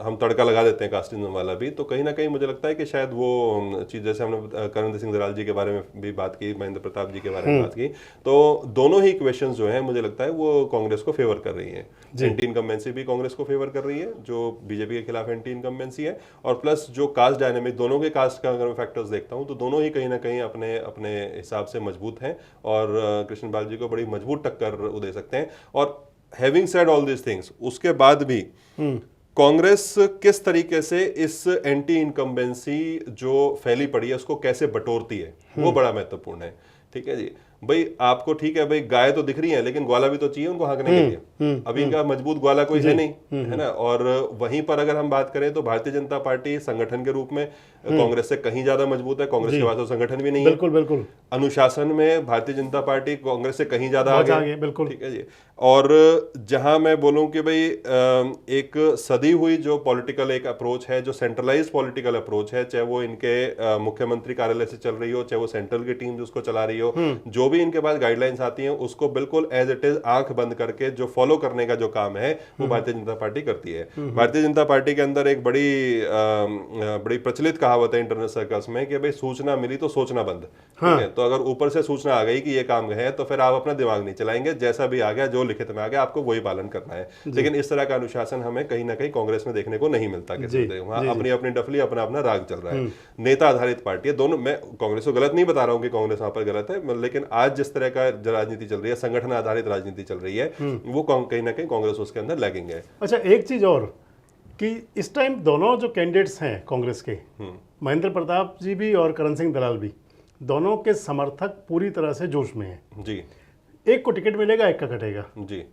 [SPEAKER 2] हम तड़का लगा देते हैं कास्टिज्म वाला भी, तो कहीं ना कहीं मुझे लगता है कि शायद वो चीज़, जैसे हमने करणदीप सिंह दलाल जी के बारे में भी बात की, महेंद्र प्रताप जी के बारे में बात की, तो दोनों ही इक्वेशंस जो हैं मुझे लगता है वो कांग्रेस को फेवर कर रही हैं। एंटी इनकम्बेंसी भी कांग्रेस को फेवर कर रही है, जो बीजेपी के खिलाफ एंटी इनकम्बेंसी है, और प्लस जो कास्ट डायनेमिक, दोनों के कास्ट का अगर मैं फैक्टर्स देखता हूं तो दोनों ही कहीं ना कहीं अपने अपने हिसाब से मजबूत हैं और कृष्णपाल जी को बड़ी मजबूत टक्कर वो दे सकते हैं। और having said all this things, उसके बाद भी कांग्रेस किस तरीके से इस एंटी इनकम्बेंसी जो फैली पड़ी है उसको कैसे बटोरती है, वो बड़ा महत्वपूर्ण है। ठीक है जी, भाई आपको ठीक है भाई, गाय तो दिख रही है लेकिन ग्वाला भी तो चाहिए उनको हाँकने के लिए। अभी इनका मजबूत ग्वाला कोई है नहीं, है ना। और वहीं पर अगर हम बात करें तो भारतीय जनता पार्टी संगठन के रूप में कांग्रेस से कहीं ज्यादा मजबूत है, कांग्रेस के पास तो संगठन भी नहीं है।
[SPEAKER 1] बिल्कुल बिल्कुल।
[SPEAKER 2] अनुशासन में भारतीय जनता पार्टी कांग्रेस से कहीं ज्यादा आगे है।
[SPEAKER 1] बिल्कुल
[SPEAKER 2] ठीक है जी। और जहां मैं बोलूं कि भाई एक सदी हुई जो पॉलिटिकल एक अप्रोच है, जो सेंट्रलाइज पॉलिटिकल अप्रोच है, चाहे वो इनके मुख्यमंत्री कार्यालय से चल रही हो, चाहे वो सेंट्रल की टीम उसको चला रही हो, जो भी इनके पास गाइडलाइंस आती हैं उसको बिल्कुल एज इट इज आंख बंद करके जो फॉलो करने का जो काम है वो भारतीय जनता पार्टी करती है। भारतीय जनता पार्टी के अंदर एक बड़ी प्रचलित कहावत है इंटरनेट सर्कल्स में कि भाई सूचना मिली तो सोचना बंद। ठीक है, तो अगर ऊपर से सूचना आ गई कि ये काम है तो फिर आप अपना दिमाग नहीं चलाएंगे, जैसा भी आ गया, जो लिखित में आ गया आपको वही पालन करना है। लेकिन इस तरह का अनुशासन हमें कहीं ना कहीं कांग्रेस में देखने को नहीं मिलता। वहां अपनी अपनी डफली, अपना अपना राग चल रहा है। नेता आधारित पार्टी है दोनों। मैं कांग्रेस को गलत नहीं बता रहा हूं कि कांग्रेस वहां पर गलत है, लेकिन आज जिस तरह का राजनीति चल रही है, संगठन आधारित राजनीति चल रही है, वो कहीं ना कहीं कांग्रेस उसके अंदर लैगिंग है।
[SPEAKER 1] अच्छा, एक चीज और कि इस टाइम दोनों जो कैंडिडेट्स हैं कांग्रेस के, महेंद्र प्रताप जी भी और करण सिंह दलाल भी, दोनों के समर्थक पूरी तरह से जोश में हैं
[SPEAKER 2] जी।
[SPEAKER 1] एक को टिकट मिलेगा, एक का कटेगा
[SPEAKER 2] जी।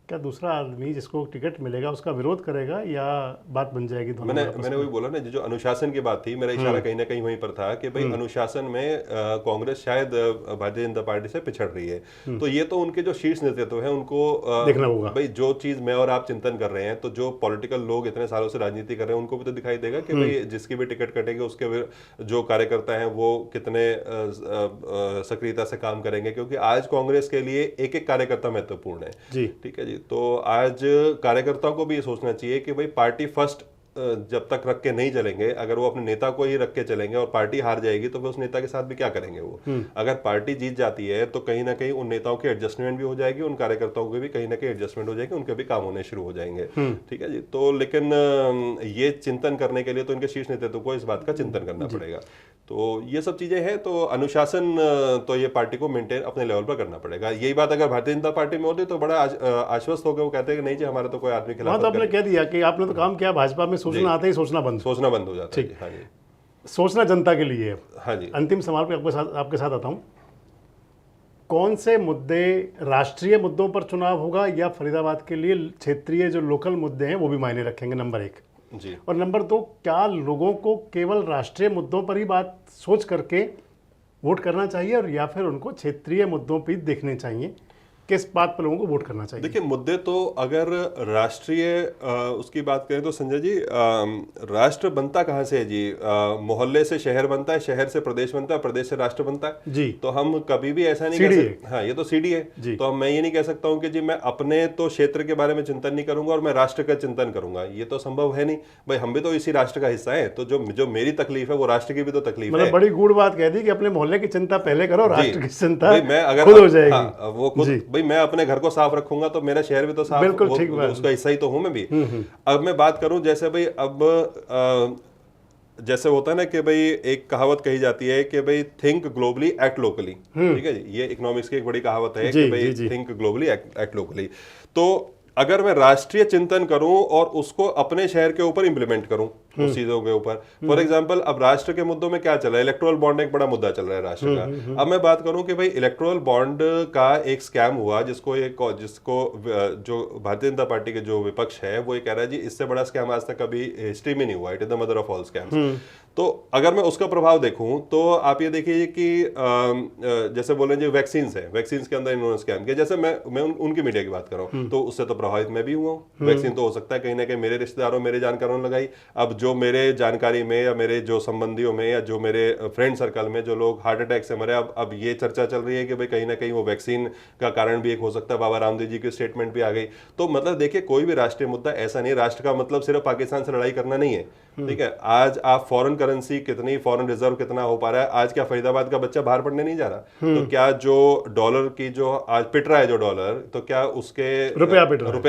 [SPEAKER 1] क्या दूसरा आदमी जिसको टिकट मिलेगा उसका विरोध करेगा या बात बन जाएगी दोनों?
[SPEAKER 2] मैंने वही बोला ना, जो अनुशासन की बात थी, मेरा इशारा कहीं ना कहीं वहीं पर था कि भाई अनुशासन में कांग्रेस शायद भारतीय जनता पार्टी से पिछड़ रही है। तो ये तो उनके जो शीर्ष नेतृत्व है उनको
[SPEAKER 1] देखना होगा।
[SPEAKER 2] भाई जो चीज मैं और आप चिंतन कर रहे हैं, तो जो पॉलिटिकल लोग इतने सालों से राजनीति कर रहे हैं उनको भी तो दिखाई देगा कि भाई जिसकी भी टिकट कटेगी उसके जो कार्यकर्ता हैं वो कितने सक्रियता से काम करेंगे, क्योंकि आज कांग्रेस के लिए एक एक कार्यकर्ता महत्वपूर्ण है। ठीक है जी। तो आज कार्यकर्ताओं को भी ये सोचना चाहिए कि भाई पार्टी फर्स्ट जब तक रख के नहीं चलेंगे, अगर वो अपने नेता को ही रख के चलेंगे और पार्टी हार जाएगी तो फिर उस नेता के साथ भी क्या करेंगे वो। अगर पार्टी जीत जाती है तो कहीं ना कहीं उन नेताओं की एडजस्टमेंट भी हो जाएगी, उन कार्यकर्ताओं की भी कहीं ना कहीं एडजस्टमेंट हो जाएगी, उनके भी काम होने शुरू हो जाएंगे। ठीक है जी। तो लेकिन ये चिंतन करने के लिए तो इनके शीर्ष नेतृत्व को इस बात का चिंतन करना पड़ेगा। तो ये सब चीजें हैं। तो अनुशासन तो ये पार्टी को मेंटेन अपने लेवल पर करना पड़ेगा। यही बात अगर भारतीय जनता पार्टी में होती तो बड़ा आश्वस्त होकर वो कहते हैं कि नहीं जी हमारा तो कोई आदमी खिलाफ।
[SPEAKER 1] तो आपने कह दिया कि आपने तो काम किया, भाजपा में सोचना आता ही सोचना बंद
[SPEAKER 2] हो जाता है। हाँ जी।
[SPEAKER 1] सोचना जनता के लिए है।
[SPEAKER 2] हाँ जी।
[SPEAKER 1] अंतिम सवाल पे आपके साथ आता हूं, कौन से मुद्दे राष्ट्रीय मुद्दों पर चुनाव होगा या फरीदाबाद के लिए क्षेत्रीय जो लोकल मुद्दे हैं वो भी मायने रखेंगे? नंबर 1
[SPEAKER 2] जी।
[SPEAKER 1] और नंबर 2, क्या लोगों को केवल राष्ट्रीय मुद्दों पर ही बात सोच करके वोट करना चाहिए और या फिर उनको क्षेत्रीय मुद्दों पर देखने चाहिए? किस बात पर लोगों को वोट करना चाहिए?
[SPEAKER 2] देखिए, मुद्दे तो अगर राष्ट्रीय उसकी बात करें तो संजय जी, राष्ट्र बनता कहाँ से है जी? मोहल्ले से शहर बनता है, शहर से प्रदेश बनता है, प्रदेश से राष्ट्र बनता है
[SPEAKER 1] जी।
[SPEAKER 2] तो हम कभी भी ऐसा नहीं कह सकते। हाँ, ये तो सीढ़ी है जी। तो मैं ये नहीं कह सकता हूँ कि जी मैं अपने तो क्षेत्र के बारे में चिंतन नहीं करूंगा और मैं राष्ट्र का चिंतन करूंगा, ये तो संभव है नहीं। भाई हम भी तो इसी राष्ट्र का हिस्सा है, तो जो मेरी तकलीफ है वो राष्ट्र की भी तो तकलीफ है।
[SPEAKER 1] बड़ी गूढ़ बात कह दी कि अपने मोहल्ले की चिंता पहले करो, राष्ट्र की चिंता
[SPEAKER 2] मैं
[SPEAKER 1] खुद हो जाएगी।
[SPEAKER 2] वो खुद भाई मैं अपने घर को साफ रखूंगा तो मेरा शहर भी तो साफ, उसका हिस्सा ही तो हूं मैं भी। अब मैं बात करूं जैसे भाई अब जैसे होता है ना कि भाई एक कहावत कही जाती है कि भाई थिंक ग्लोबली एक्ट लोकली। ठीक है जी, ये इकोनॉमिक्स की एक बड़ी कहावत है कि भाई थिंक ग्लोबली एक्ट लोकली। तो अगर मैं राष्ट्रीय चिंतन करूं और उसको अपने शहर के ऊपर इंप्लीमेंट करूं उस चीजों के ऊपर, फॉर एग्जांपल अब राष्ट्र के मुद्दों में क्या चल रहा है? इलेक्टोरल बॉन्ड एक बड़ा मुद्दा चल रहा है राष्ट्र का। अब मैं बात करूं कि भाई इलेक्टोरल बॉन्ड का एक स्कैम हुआ जिसको जो भारतीय जनता पार्टी के जो विपक्ष है वो ये कह रहा है जी इससे बड़ा स्कैम आज तक कभी हिस्ट्री में नहीं हुआ, it is the mother of all scams. तो अगर मैं उसका प्रभाव देखूं तो आप ये देखिए कि जैसे बोले जी वैक्सीन्स है, वैक्सीन्स के अंदर इन्होंने स्कैम किया। जैसे मैं उनकी मीडिया की बात कर रहा हूं तो उससे तो प्रभावित मैं भी हुआ हूं। वैक्सीन तो हो सकता है कहीं ना कहीं मेरे रिश्तेदारों, मेरे जानकारों ने लगाई। अब जो मेरे जानकारी में या मेरे जो संबंधियों में या जो मेरे फ्रेंड सर्कल में जो लोग हार्ट अटैक से मरे, अब ये चर्चा चल रही है कि भाई कहीं ना कहीं वो वैक्सीन का कारण भी एक हो सकता है। बाबा रामदेव जी की स्टेटमेंट भी आ गई। तो मतलब देखिए, कोई भी राष्ट्रीय मुद्दा ऐसा नहीं, राष्ट्र का मतलब सिर्फ पाकिस्तान से लड़ाई करना नहीं है, ठीक है। आज आप फॉरेन करेंसी कितनी, फॉरेन रिजर्व कितना हो पा रहा है, आज क्या फरीदाबाद का बच्चा बाहर पढ़ने नहीं जा रहा? तो क्या जो डॉलर की जो आज पिट रहा है जो डॉलर, तो क्या उसके रुपया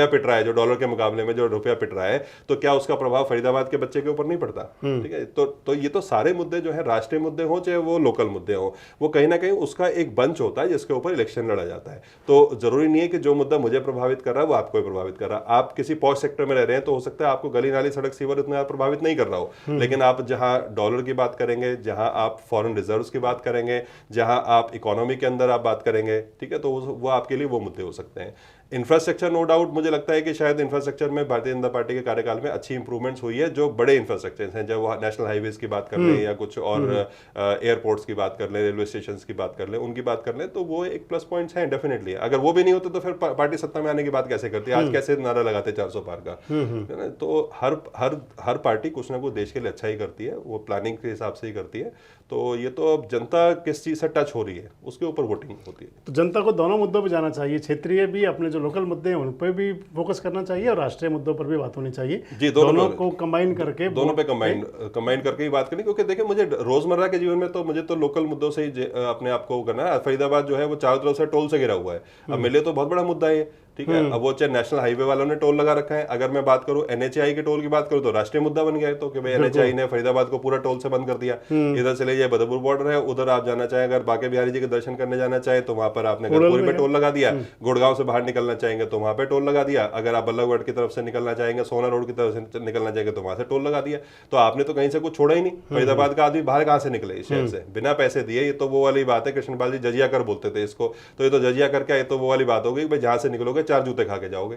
[SPEAKER 2] पिट रहा है जो डॉलर के मुकाबले में जो रुपया पिट रहा है, तो क्या उसका प्रभाव फरीदाबाद के बच्चे के ऊपर नहीं पड़ता? ठीक है। तो ये तो सारे मुद्दे जो है राष्ट्रीय मुद्दे हो चाहे वो लोकल मुद्दे हो, वो कहीं ना कहीं उसका एक बंच होता है जिसके ऊपर इलेक्शन लड़ा जाता है। तो जरूरी नहीं है कि जो मुद्दा मुझे प्रभावित कर रहा है वो आपको प्रभावित कर रहा है। आप किसी पॉश सेक्टर में रह रहे हैं तो हो सकता है आपको गली नाली सड़क सीवर इतना प्रभावित नहीं कर रहा हो, लेकिन आप जहां डॉलर की बात करेंगे, जहां आप फॉरेन रिजर्व्स की बात करेंगे, जहां आप इकोनॉमी के अंदर आप बात करेंगे, ठीक है, तो वो आपके लिए वो मुद्दे हो सकते हैं। इंफ्रास्ट्रक्चर, नो डाउट मुझे लगता है कि शायद इंफ्रास्ट्रक्चर में भारतीय जनता पार्टी के कार्यकाल में अच्छी इंप्रूवमेंट्स हुई है। जो बड़े इंफ्रास्ट्रक्चर हैं, जब वो नेशनल हाईवेज की बात कर लें या कुछ और एयरपोर्ट्स की बात कर लें, रेलवे स्टेशन की बात कर लें, उनकी बात कर लें, तो वो एक प्लस पॉइंट्स हैं डेफिनेटली। अगर वो भी नहीं होते तो फिर पार्टी सत्ता में आने की बात कैसे करती है? आज कैसे नारा लगाते 400 पार का, है ना? तो हर पार्टी कुछ ना कुछ देश के लिए अच्छा ही करती है, वो प्लानिंग के हिसाब से ही करती है। तो ये तो अब जनता किस चीज से टच हो रही है उसके ऊपर वोटिंग होती है।
[SPEAKER 1] तो जनता को दोनों मुद्दों पे जाना चाहिए, क्षेत्रीय भी, अपने जो लोकल मुद्दे हैं उन पर भी फोकस करना चाहिए और राष्ट्रीय मुद्दों पर भी बात होनी चाहिए जी। दोनों को कंबाइन करके,
[SPEAKER 2] दोनों पे कंबाइन करके ही बात करनी। क्योंकि देखिए, मुझे रोजमर्रा के जीवन में तो मुझे तो लोकल मुद्दों से ही अपने आप को करना है। फरीदाबाद जो है वो चारों तरफ से टोल से घिरा हुआ है। अब मेरे लिए तो बहुत बड़ा मुद्दा है, ठीक है। अब वो चाहे नेशनल हाईवे वालों ने टोल लगा रखा है, अगर मैं बात करूं एनएचआई के टोल की बात करूं तो राष्ट्रीय मुद्दा बन गया है। तो कि भाई एनएचआई ने फरीदाबाद को पूरा टोल से बंद कर दिया। इधर से ले जाए बदरपुर बॉर्डर है, उधर आप जाना चाहें, अगर बांके बिहारी जी के दर्शन करने जाना चाहे तो वहां पर आपने गढ़पुरी पे टोल लगा दिया। गुड़गांव से बाहर निकलना चाहेंगे तो वहां पे टोल लगा दिया। अगर आप बल्लभगढ़ की तरफ से निकलना चाहेंगे, सोना रोड की तरफ से निकलना चाहेंगे तो वहां से टोल लगा दिया। तो आपने तो कहीं से कुछ छोड़ा ही नहीं। फरीदाबाद का आदमी बाहर कहां से निकले इस शहर से बिना पैसे दिए? ये तो वो वाली बात है, कृष्णपाल जी जजिया कर बोलते थे इसको, तो ये तो जजिया कर क्या, ये तो वो वाली बात हो गई भाई, जहां से निकलोगे 4 जूते खा के जाओगे।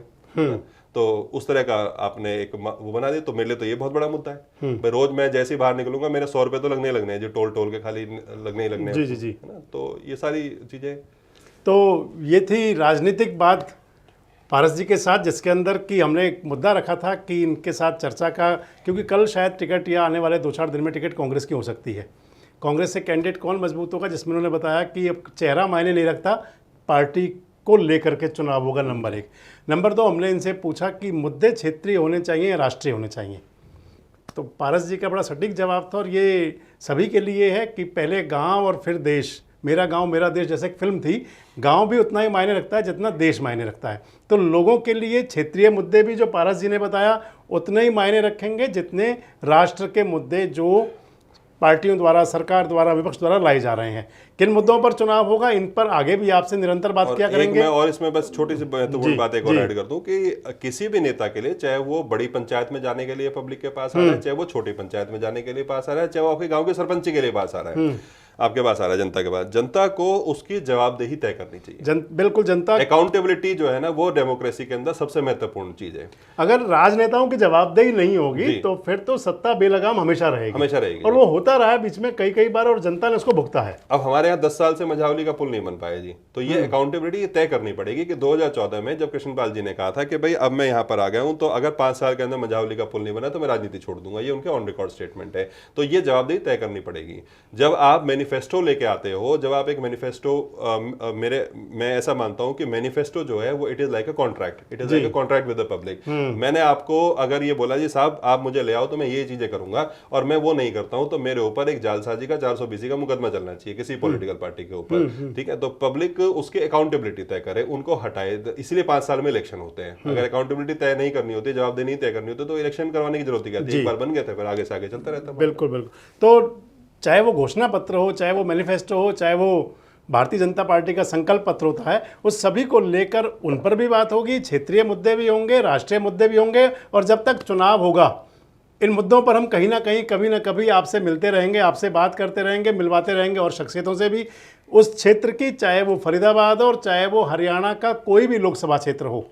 [SPEAKER 2] तो उस तरह का आपने एक वो बना दिया। तो मेरे लिए तो ये बहुत बड़ा मुद्दा है। भाई रोज मैं जैसे ही बाहर निकलूंगा मेरे 100 रुपए तो लगने हैं, जो टोल के खाली लगने ही लगने हैं।
[SPEAKER 1] जी जी,
[SPEAKER 2] है ना? तो ये सारी चीजें,
[SPEAKER 1] तो ये थी राजनीतिक बात पारस जी के साथ, जिसके अंदर कि हमने एक मुद्दा रखा था कि इनके साथ चर्चा का, क्योंकि कल शायद टिकट या आने वाले 2-4 दिन में टिकट कांग्रेस की हो सकती है। कांग्रेस से कैंडिडेट कौन मजबूत होगा, जिसमें उन्होंने बताया कि अब चेहरा मायने नहीं रखता, पार्टी को लेकर के चुनाव होगा, नंबर 1। नंबर 2, हमने इनसे पूछा कि मुद्दे क्षेत्रीय होने चाहिए या राष्ट्रीय होने चाहिए। तो पारस जी का बड़ा सटीक जवाब था, और ये सभी के लिए है कि पहले गांव और फिर देश। मेरा गांव मेरा देश जैसे एक फिल्म थी, गांव भी उतना ही मायने रखता है जितना देश मायने रखता है। तो लोगों के लिए क्षेत्रीय मुद्दे भी, जो पारस जी ने बताया, उतने ही मायने रखेंगे जितने राष्ट्र के मुद्दे जो पार्टियों द्वारा, सरकार द्वारा, विपक्ष द्वारा लाए जा रहे हैं। किन मुद्दों पर चुनाव होगा, इन पर आगे भी आपसे निरंतर बात किया करेंगे।
[SPEAKER 2] और इसमें बस छोटी सी महत्वपूर्ण बात एक और ऐड कर दूं कि किसी भी नेता के लिए, चाहे वो बड़ी पंचायत में जाने के लिए पब्लिक के पास आ रहा है, चाहे वो छोटी पंचायत में जाने के लिए पास आ रहा है, चाहे वो आपके गांव के सरपंच के लिए पास आ रहा है, आपके पास आ रहा है, जनता के पास, जनता को उसकी जवाबदेही तय करनी चाहिए।
[SPEAKER 1] बिल्कुल, जनता
[SPEAKER 2] अकाउंटेबिलिटी जो है ना, वो डेमोक्रेसी के अंदर सबसे महत्वपूर्ण चीज है।
[SPEAKER 1] अगर राजनेताओं की जवाबदेही नहीं होगी तो फिर तो सत्ता बेलगाम हमेशा रहेगी, और वो होता रहा है बीच में कई बार, और जनता ने उसको भुगता है।
[SPEAKER 2] अब हमारे यहाँ 10 साल से मझौली का पुल नहीं बन पाया जी, तो ये अकाउंटेबिलिटी तय करनी पड़ेगी कि 2014 में जब कृष्णपाल जी ने कहा था कि भाई अब मैं यहाँ पर आ गया हूँ, तो अगर 5 साल के अंदर मझौली का पुल नहीं बना तो मैं राजनीति छोड़ दूंगा, ये उनके ऑन रिकॉर्ड स्टेटमेंट है। तो ये जवाबदेही तय करनी पड़ेगी। जब आप मैनिफेस्टो लेके आते हो, जब आप एक मैनिफेस्टो, मैं ऐसा मानता हूं कि मैनिफेस्टो जो है वो it is like a contract, it is like a contract with the public. मैंने आपको अगर ये बोला जी साहब आप मुझे ले आओ तो मैं ये चीजें करूंगा, और मैं वो नहीं करता हूं, तो मेरे ऊपर एक जालसाजी का 420 का मुकदमा चलना चाहिए किसी पॉलिटिकल पार्टी के ऊपर, ठीक है। तो पब्लिक उसकी अकाउंटेबिलिटी तय करे, उनको हटाए, इसलिए 5 साल में इलेक्शन होते हैं। अगर अकाउंटेबिलिटी तय नहीं करनी होती, जवाबदेही नहीं तय करनी होती, तो इलेक्शन करवाने की जरूरत ही क्या थी? एक बार बन गए थे, फिर आगे से आगे चलता रहता।
[SPEAKER 1] बिल्कुल बिल्कुल। तो चाहे वो घोषणा पत्र हो, चाहे वो मैनिफेस्टो हो, चाहे वो भारतीय जनता पार्टी का संकल्प पत्र होता है, उस सभी को लेकर उन पर भी बात होगी। क्षेत्रीय मुद्दे भी होंगे, राष्ट्रीय मुद्दे भी होंगे, और जब तक चुनाव होगा इन मुद्दों पर हम कहीं ना कहीं, कभी ना कभी आपसे मिलते रहेंगे, आपसे बात करते रहेंगे, मिलवाते रहेंगे, और शख्सियतों से भी उस क्षेत्र की, चाहे वो फरीदाबाद और चाहे वो हरियाणा का कोई भी लोकसभा क्षेत्र हो,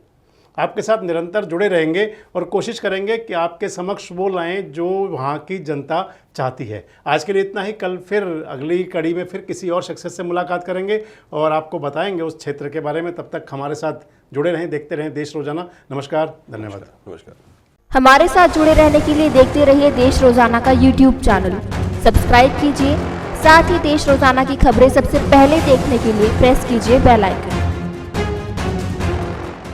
[SPEAKER 1] आपके साथ निरंतर जुड़े रहेंगे और कोशिश करेंगे कि आपके समक्ष वो लाएं जो वहाँ की जनता चाहती है। आज के लिए इतना ही। कल फिर अगली कड़ी में फिर किसी और शख्सियत से मुलाकात करेंगे और आपको बताएंगे उस क्षेत्र के बारे में। तब तक हमारे साथ जुड़े रहें, देखते रहें देश रोजाना। नमस्कार, धन्यवाद।
[SPEAKER 2] नमस्कार।
[SPEAKER 3] हमारे साथ जुड़े रहने के लिए देखते रहिए देश रोजाना का YouTube चैनल। सब्सक्राइब कीजिए, साथ ही देश रोजाना की खबरें सबसे पहले देखने के लिए प्रेस कीजिए बेल आइकन।